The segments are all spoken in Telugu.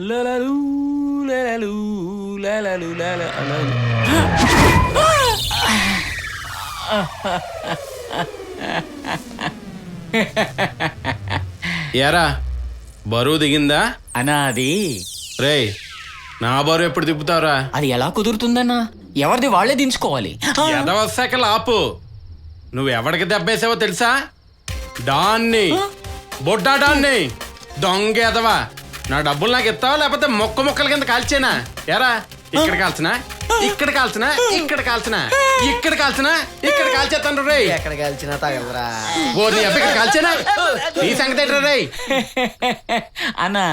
లలలు లలలు లలలు లలలు. ఏరా బరువు దిగిందా? అన్నా అది రేయ్ నా బరువు ఎప్పుడు తిప్పుతావురా? అది ఎలా కుదురుతుందన్నా? ఎవరిది వాళ్ళే దించుకోవాలి. ఎదవశాఖలు ఆపు. నువ్వు ఎవడికి దెబ్బేసావో తెలుసా? డాన్ని, బొడ్డా డాన్ని, దొంగ ఎదవా. నా డబ్బులు నాకు ఇస్తావా లేకపోతే మొక్క మొక్కల కింద కాల్చేనా? ఎరా ఇక్కడ కాల్చినా, ఇక్కడ కాల్చినా, ఇక్కడ కాల్చినా, ఇక్కడ కాల్చినా, ఇక్కడ కాల్చేస్తాను రే. ఎక్కడ కాల్చినా తగలరా. ఓ నీ అబ్బ ఇక్కడ కాల్చేనా? నీ సంగతి ఏంట్రా రే? అన్నా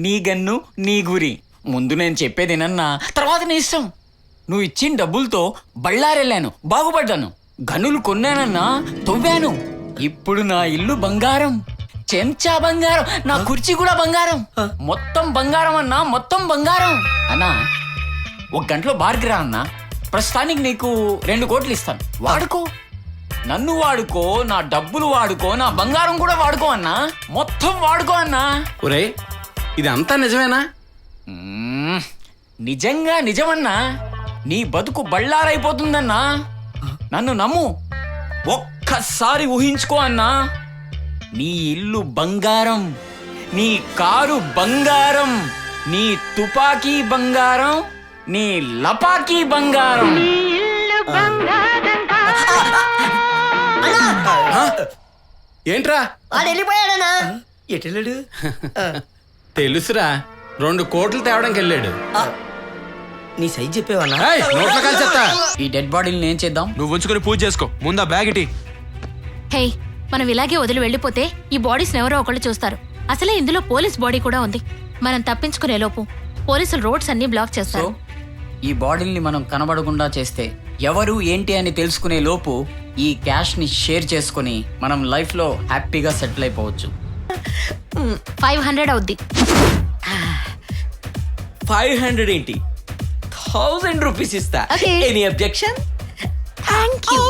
నీ గన్ను నీ గురి. ముందు నేను చెప్పేదేనన్నా, తర్వాత నీ ఇష్టం. నువ్వు ఇచ్చిన డబ్బులతో బళ్ళారెళ్ళాను, బాగుపడ్డాను. గనులు కొన్నానన్నా, తవ్వాను. ఇప్పుడు నా ఇల్లు బంగారం, చెంచా బంగారం, నా కుర్చీ కూడా బంగారం. మొత్తం బంగారం అన్నా, మొత్తం బంగారం. అన్నా ఒక గంటలో బార్కి రా అన్నా. ప్రస్తుతానికి నీకు 2 కోట్లు ఇస్తాను, వాడుకో. నన్ను వాడుకో, నా డబ్బులు వాడుకో, నా బంగారం కూడా వాడుకో అన్నా. మొత్తం వాడుకో అన్నా. ఒరే ఇది అంతా నిజమేనా? నిజంగా నిజమన్నా. నీ బతుకు బళ్ళారైపోతుందన్నా. నన్ను నమ్ము. ఒక్కసారి ఊహించుకో అన్నా. నీ ఇల్లు బంగారం, నీ కారు బంగారం, నీ తుపాకీ బంగారం, నీ లపాకీ బంగారం. ఏంట్రా? వాడు వెళ్ళిపోయాడనా? ఎటు వెళ్ళాడు? తెలుసురా, 2 కోట్లు తేవడానికి వెళ్ళాడు. నీ సైజ్ చెప్పేవన్నా? ఏయ్, నోట్లో కాల్చేస్తా. ఈ డెడ్ బాడీని ఏం చేద్దాం? నువ్వు ఉంచుకొని పూజ చేసుకో. ముందా బ్యాగ్ ఇటీ. హే, మనం ఇలాగే వదిలి వెళ్ళిపోతే ఈ బాడీస్ ఎవరో ఒకళ్ళు చూస్తారు. అసలే ఇందులో పోలీస్ బాడీ కూడా ఉంది. మనం తప్పించుకునే లోపు పోలీసులు రోడ్స్ అన్ని బ్లాక్ సో చేస్తారు. ఈ బాడీల్ని మనం కనబడకుండా చేస్తే, ఎవరు ఏంటి అని తెలుసుకునే లోపు ఈ క్యాష్ ని షేర్ చేసుకుని మనం లైఫ్ లో హ్యాపీగా సెటిల్ అయిపోవచ్చు. 500 అవుద్ది. 500 ఏంటి, 1000 రూపీస్ ఇస్తా. Okay. Any objection? Thank you.